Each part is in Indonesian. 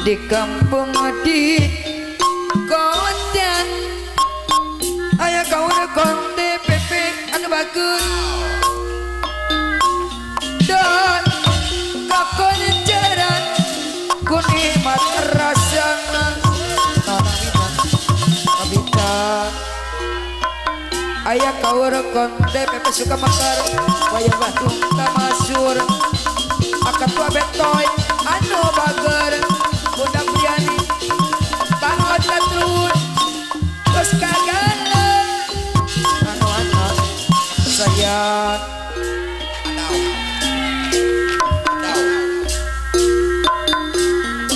di kampung di kota aya kaula konde pepe anu bagus dan kakon jaran kunikmat rasana kabita aya kaula konde pepe suka makar wayah batu tamasur akatua betoy anu bager budak priani bangot latrun terus kagana anak sayang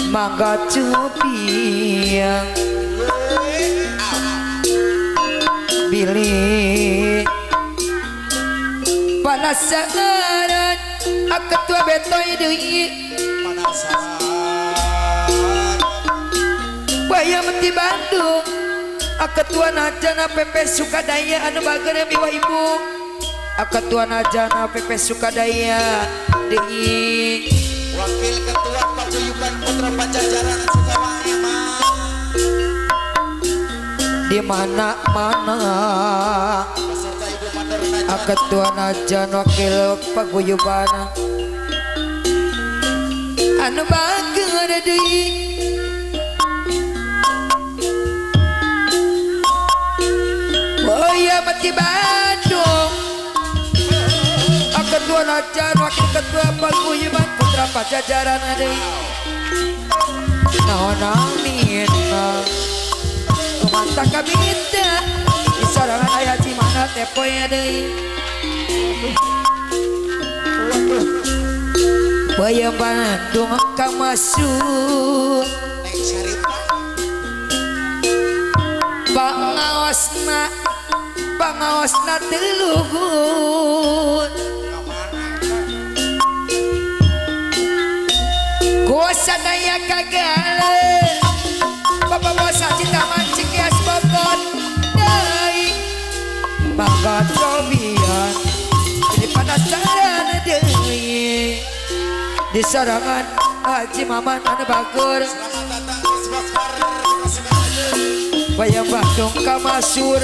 mangga cupiang bilih panasaran akatua betoy deui bayam di Bandung akatua najana pepe Sukadaya anu bager miwah ibu akatua najana pepe Sukadaya deui wakil ketua paguyuban putra Pajajaran Sukawaya di mana-mana beserta ibu Madarna akatua najan wakil paguyuban anu bager deui Boya mati Bandung ketua najan wakil ketua paguyuban putra Pajajaran deui naon amin kumanta kabita di sorangan aya cimana tepoy deui Boya Bandung ka masuk pangawasna teluhur kuasa daya kagale bapak bosa cinta mancing kias bokot dai mangga cobian ini pada saran deui di sorangan Haji Maman anu bagur Bayang Bandung ka masur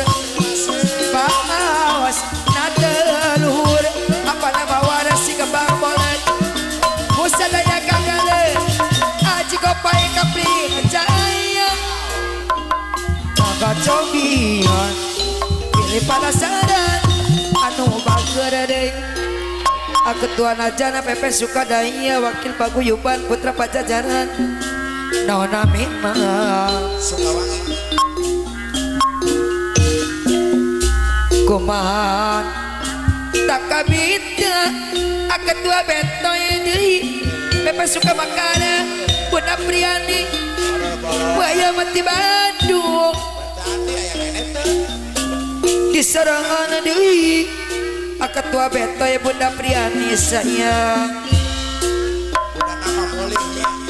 pangawas nadeluhur apa nama waras si kembang bolet musa daya kagale aji kopai kapri jaya mangga cobian pilih panasaran anu bager deui ketua najana pepe Sukadaya wakil paguyuban putra Pajajaran naon amin mah kumaha tak kabita ketua betoy deui pepe suka makana budak priani waya mati Bandung di sorangan deui ketua betoy budak priani sayang udah nama bolehnya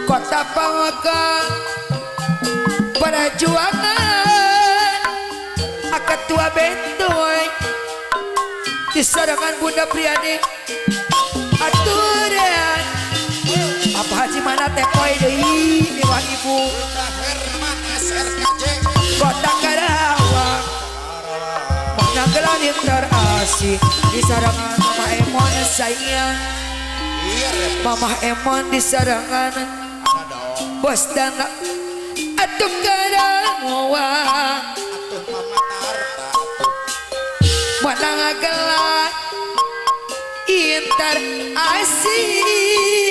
kota Pawaka perjuangan ketua betoy di sorangan bunda priani aturan apa haji mana tepoy deui miwah ibu kota Karawang mana gelanin terasi di sorangan mama Emon sayang mama Emon di sorangan bos dan atuh Karawang mana ngagelat intar asih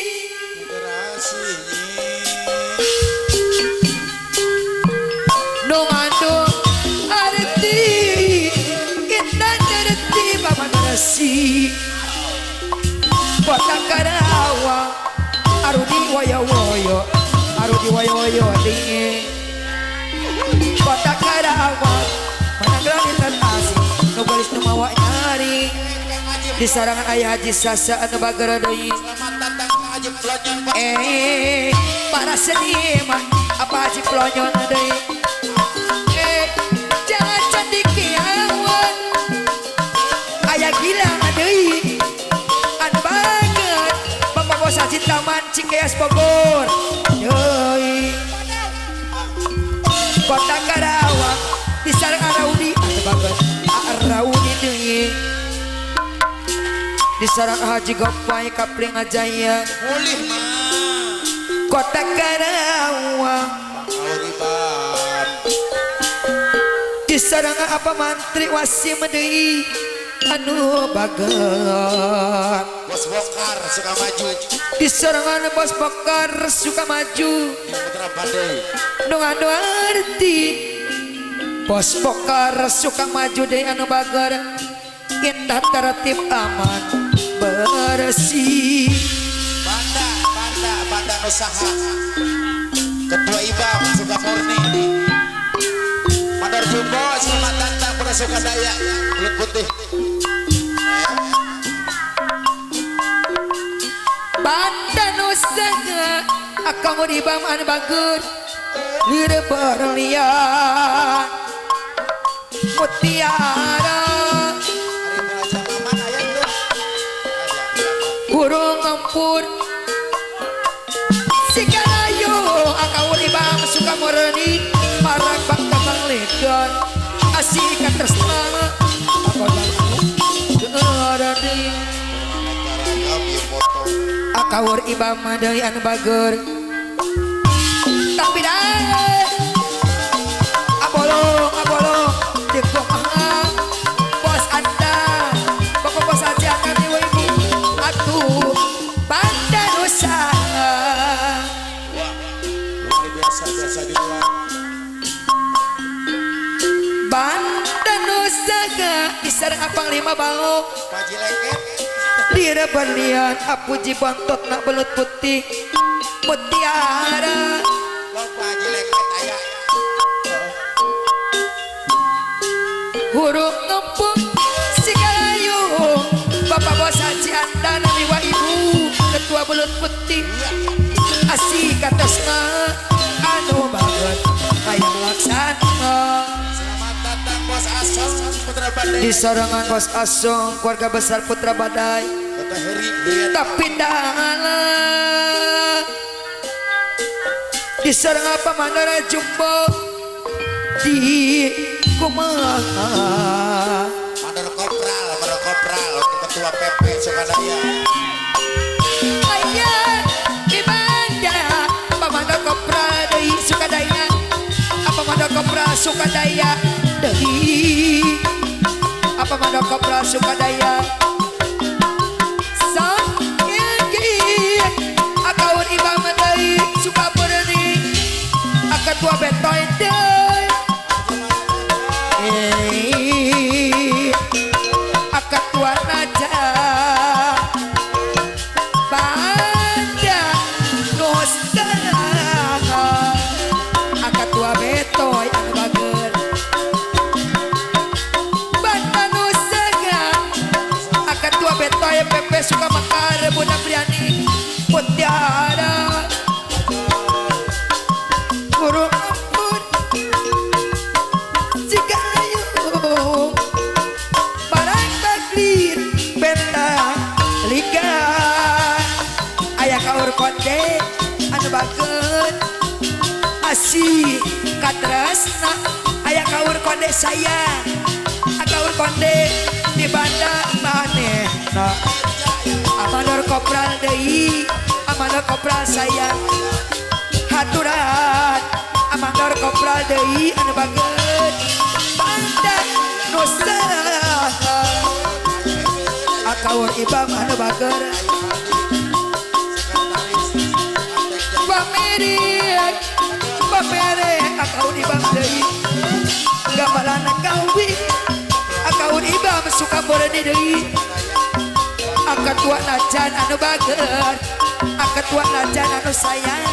nu ngandung arti intan arti mama nasi kota Karawang arudi waya-waya arudi waya-waya dingin Kota Karawang menanggrani terasi nu gelis nu mawa nyari di sarangan ayah Haji Sasa anu bagara deui. Selamat datang Pak Haji Pelonyon Pak. Para seniman apa Haji Pelonyon deui. Jangan cantik kiawan aya gila deui an banget Bapak Bos Haji Taman Cikeas Bogor deui. Kota Karawang di sareng Araudi anu banget Araudi deui di sareng Haji Gopay Kapling Ajaya. Mulih mah. Kota Karawang Kauribam. di sareng apa mantri Wasim deui anu baget. Bos Bokar suka maju. Di sarangan Bos Bokar suka maju Putra Badai. nu arti Bos Bokar suka maju deui anu bager indah tertib aman bersih. Banda usaha. Ketua IBAM suka murni. Mandor Jumbo selamat datang pada Sukadaya. Kulit putih. Banda nusaha akamu di bam anu bager lir berlian mutiara Hari Raja Maman ayah tuh. burung ngempur Sikalayo akawur ibam suka murni marak bang kembang ledon asik tresna gerani Kami foto. akawur ibam deui anu bager tapi dah abolong jengkok bos anda Bapak Bos Haji akan ibu atuh banda nusa Luar biasa di luar. banda nusa di sareng apang lima bango Paji leket. lira berlian apuji bontot nak belut putih mutiara Lo paji leket ayah. huruf ngempuk Sikalayo Bapak Bos Haji anda nami wa ibu ketua belut putih asik atasna anu banget kayak laksana. Selamat datang Bos Asong Putra Badai. Di sarangan Bos Asong keluarga besar Putra Badai Kota Heri Duyat. tapi dahalah di sareng apa Mandara Jumbo di kumaha Mandor Kopral Ketua PP Sukadaya. ayah di banda apa Mandor Kopra deui Sukadaya apa Mandor Kopra Sukadaya deui apa Mandor Kopra Sukadaya sang gigi akawur ibam deui suka beureuning akatua betoy deui akatua naja banda nusa akatua betoy anu bager banda nusa akatua betoy pepe suka makar budak priani mutiara guru ampun Sikalayo barang baklir bentang liga aya kaur konde anu bageut asih katresna aya kaur konde sayang akaur konde di banda manehna Amanor Kopral deui Amanor Kopral sayang haturan Amanor Kopral deui anu bageut banda nusa akaur ibam anu bager pamerek akaur ibam deui gambaran kawi akaur ibam suka beureuning deui akatua najan anu bager akatua najan anu sayang